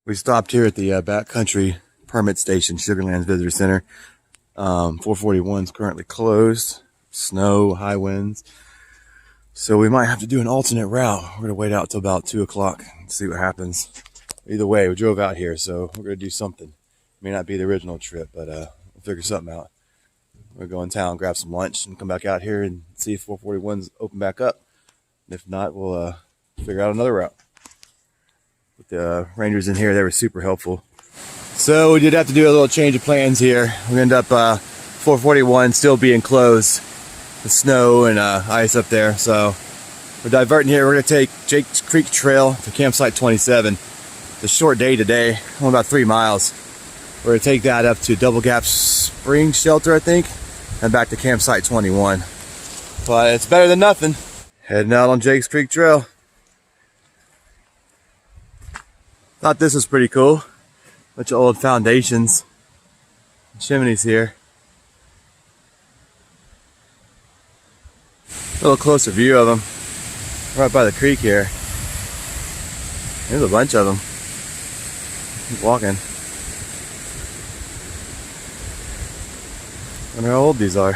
We stopped here at the backcountry permit station, Sugarlands Visitor Center. 441 is currently closed. Snow, high winds. So we might have to do an alternate route. We're going to wait out till about 2 o'clock and see what happens. Either way, we drove out here, so we're going to do something. It may not be the original trip, but we'll figure something out. We're going to town, grab some lunch, and come back out here and see if 441's open back up. And if not, we'll figure out another route. With the rangers in here, they were super helpful. So we did have to do a little change of plans here. We ended up 441 still being closed. The snow and ice up there. So we're diverting here. We're going to take Jake's Creek Trail to campsite 27. It's a short day today, only about 3 miles. We're going to take that up to Double Gap Spring Shelter, I think, and back to campsite 21. But it's better than nothing. Heading out on Jake's Creek Trail. Thought this was pretty cool. Bunch of old foundations, chimneys here. A little closer view of them. Right by the creek here. There's a bunch of them. Keep walking. Wonder how old these are.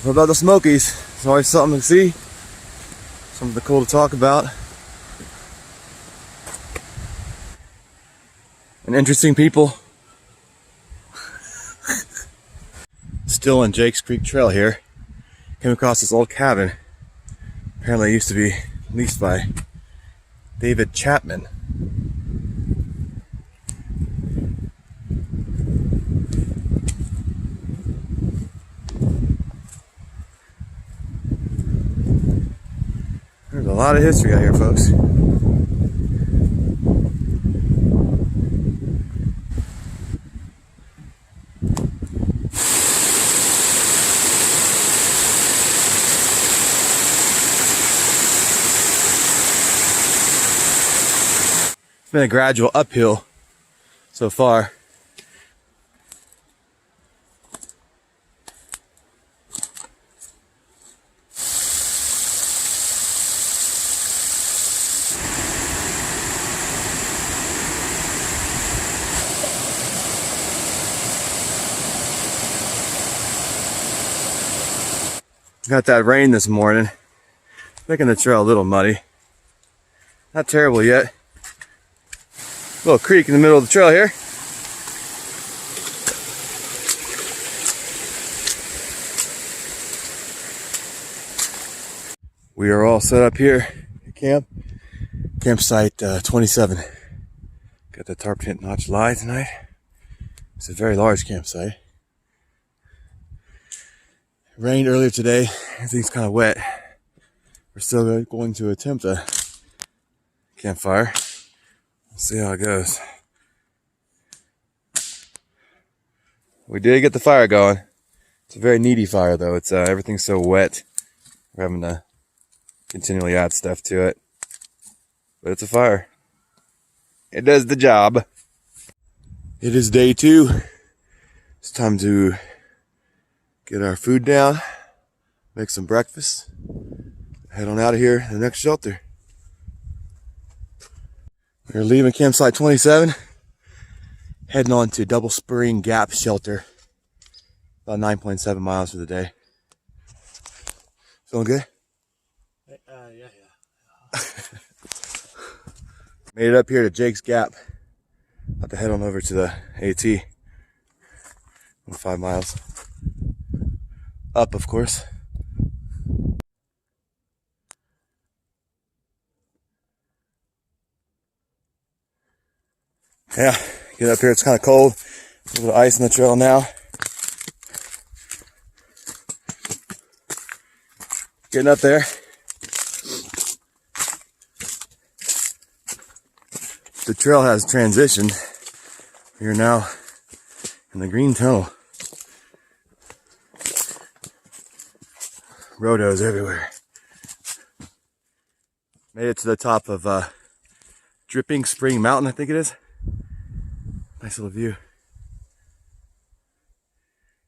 What about the Smokies? It's always something to see. Something cool to talk about. And interesting people. Still on Jake's Creek Trail here. Came across this old cabin. Apparently it used to be leased by David Chapman. There's a lot of history out here, folks. It's been a gradual uphill so far. Got that rain this morning, making the trail a little muddy. Not terrible yet. Little creek in the middle of the trail here. We are all set up here at camp. Campsite 27. Got the tarp tent notch live tonight. It's a very large campsite. It rained earlier today. Everything's kind of wet. We're still going to attempt a campfire. See how it goes. We did get the fire going. It's a very needy fire though. It's everything's so wet. We're having to continually add stuff to it. But it's a fire. It does the job. It is day 2. It's time to get our food down, make some breakfast, head on out of here to the next shelter. We're leaving campsite 27, heading on to Double Spring Gap Shelter. About 9.7 miles for the day. Feeling good? Yeah. Made it up here to Jake's Gap. About to head on over to the AT. 5 miles. Up, of course. Yeah, get up here, it's kind of cold. A little bit of ice on the trail now. Getting up there. The trail has transitioned. We're now in the green tunnel. Rotos everywhere. Made it to the top of Dripping Spring Mountain, I think it is. Nice little view.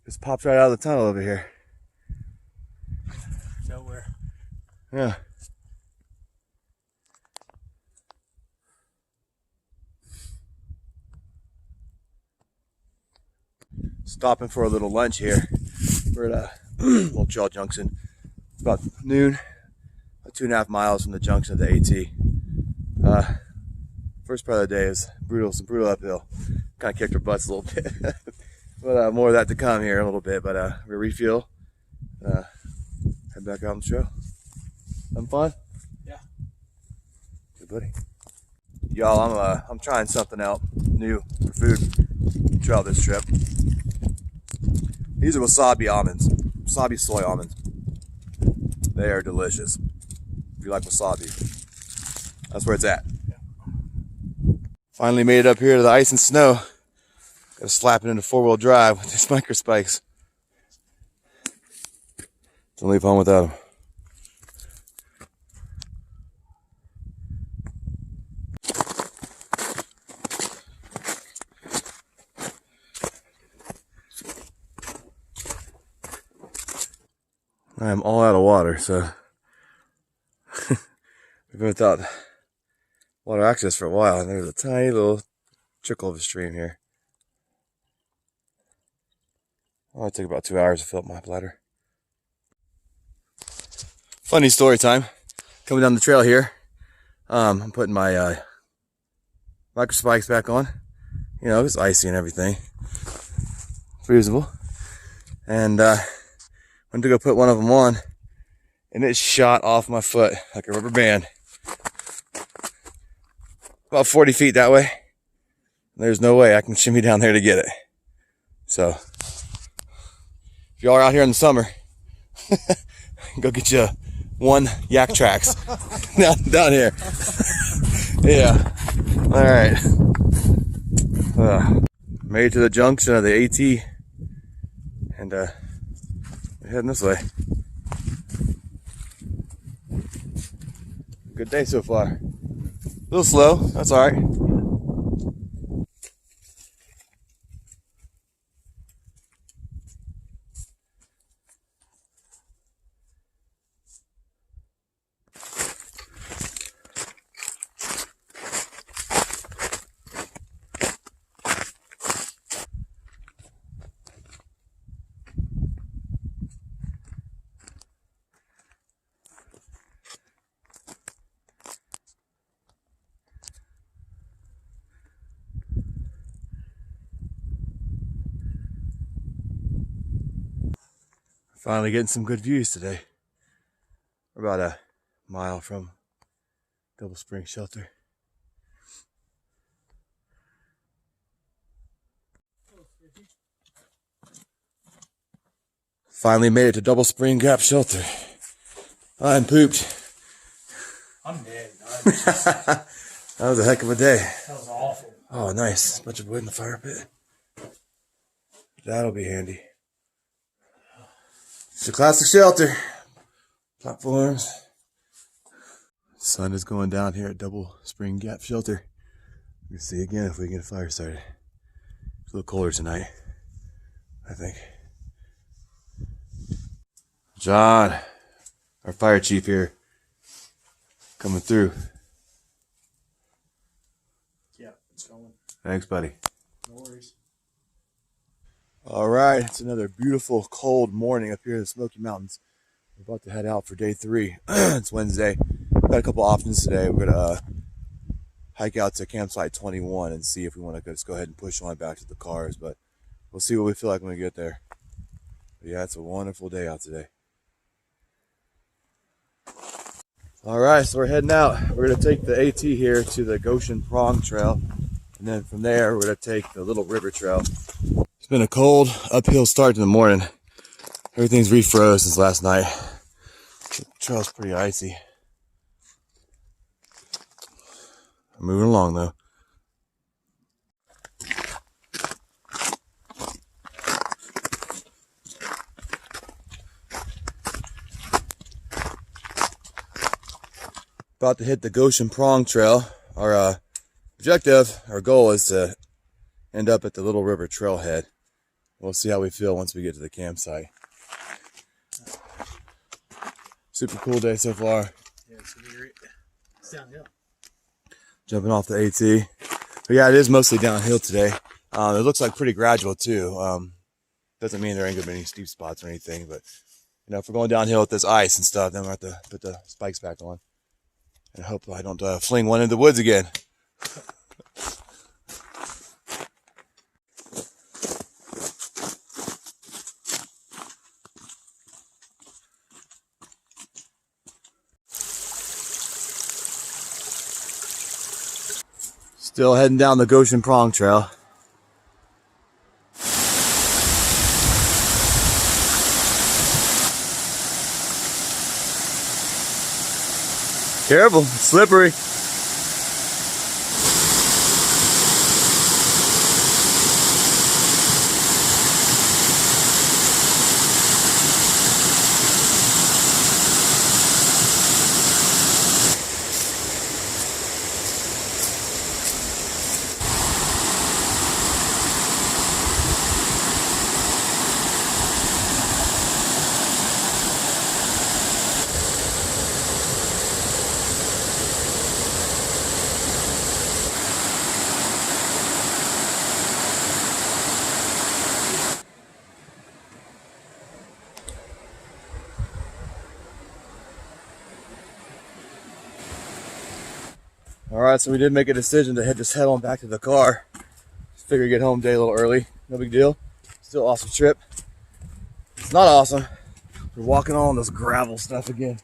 Just pops right out of the tunnel over here. Nowhere. Yeah. Stopping for a little lunch here. We're at a little trail junction. It's about noon, about 2.5 miles from the junction of the AT. First part of the day is some brutal uphill. Kind of kicked our butts a little bit. But more of that to come here in a little bit. But we refuel, head back out on the trail. Having fun? Yeah. Good buddy. Y'all, I'm trying something out new for food. Trail this trip. These are wasabi almonds, wasabi soy almonds. They are delicious. If you like wasabi, that's where it's at. Finally made it up here to the ice and snow. Gotta slap it into 4-wheel drive with these micro spikes. Don't leave home without them. I am all out of water, so we've been without water access for a while, and there's a tiny little trickle of a stream here. Oh, it took about 2 hours to fill up my bladder. Funny story time. Coming down the trail here, I'm putting my micro spikes back on. You know, it's icy and everything, freezable, and went to go put one of them on, and it shot off my foot like a rubber band. About 40 feet that way. There's no way I can shimmy down there to get it. So, if y'all are out here in the summer, go get you one Yak Trax down here. Yeah. All right. Made it to the junction of the AT, and we're heading this way. Good day so far. A little slow, that's all right. Finally getting some good views today. We're about a mile from Double Spring Shelter. Finally made it to Double Spring Gap Shelter. I'm pooped. I'm dead. That was a heck of a day. That was awful. Oh, nice. Bunch of wood in the fire pit. That'll be handy. It's a classic shelter. Platforms. Sun is going down here at Double Spring Gap Shelter. We'll see again if we can get a fire started. It's a little colder tonight, I think. John, our fire chief here, coming through. Yeah, it's going. Thanks, buddy. No worries. All right, it's another beautiful cold morning up here in the Smoky Mountains. We're about to head out for day 3. It's Wednesday. Got a couple options today. We're gonna hike out to campsite 21 and see if we want to just go ahead and push on back to the cars, but we'll see what we feel like when we get there. But yeah, it's a wonderful day out today. All right, so we're heading out. We're gonna take the AT here to the Goshen Prong Trail, and then from there we're gonna take the Little River Trail. It's been a cold uphill start to the morning. Everything's refroze since last night. The trail's pretty icy. I'm moving along though. About to hit the Goshen Prong Trail. Our objective, our goal is to end up at the Little River Trailhead. We'll see how we feel once we get to the campsite. Super cool day so far. Yeah, it's downhill. Jumping off the AT. But yeah, it is mostly downhill today. It looks like pretty gradual too. Doesn't mean there ain't gonna be any steep spots or anything, but you know, if we're going downhill with this ice and stuff, then we'll have to put the spikes back on. And I hope I don't fling one into the woods again. Still heading down the Goshen Prong Trail. Careful, it's slippery. Alright, so we did make a decision to just head on back to the car. Just figure get home day a little early. No big deal. Still awesome trip. It's not awesome. We're walking on this gravel stuff again.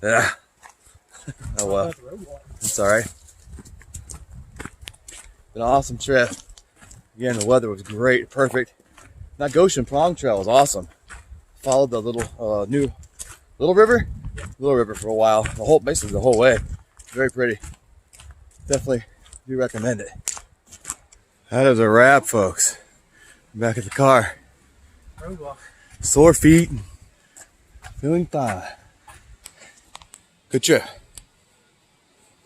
Yeah. Oh well. It's alright. Been an awesome trip. Again, the weather was great, perfect. That Goshen Prong Trail was awesome. Followed the little Little River for a while. Basically the whole way. Very pretty. Definitely do recommend it. That is a wrap, folks. I'm back at the car. Sore feet. Feeling fine. Good trip.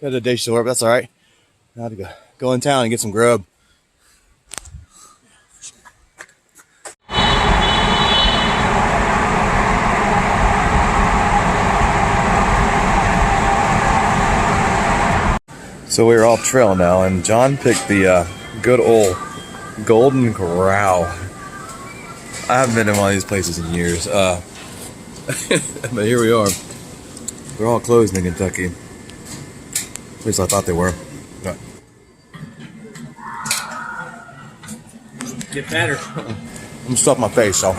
Got a day short, but that's alright. Now I have to go in town and get some grub. So we're off trail now, and John picked the good old Golden Corral. I haven't been in one of these places in years, but here we are. They're all closed in Kentucky. At least I thought they were. But Get better. I'm gonna stuff my face, so.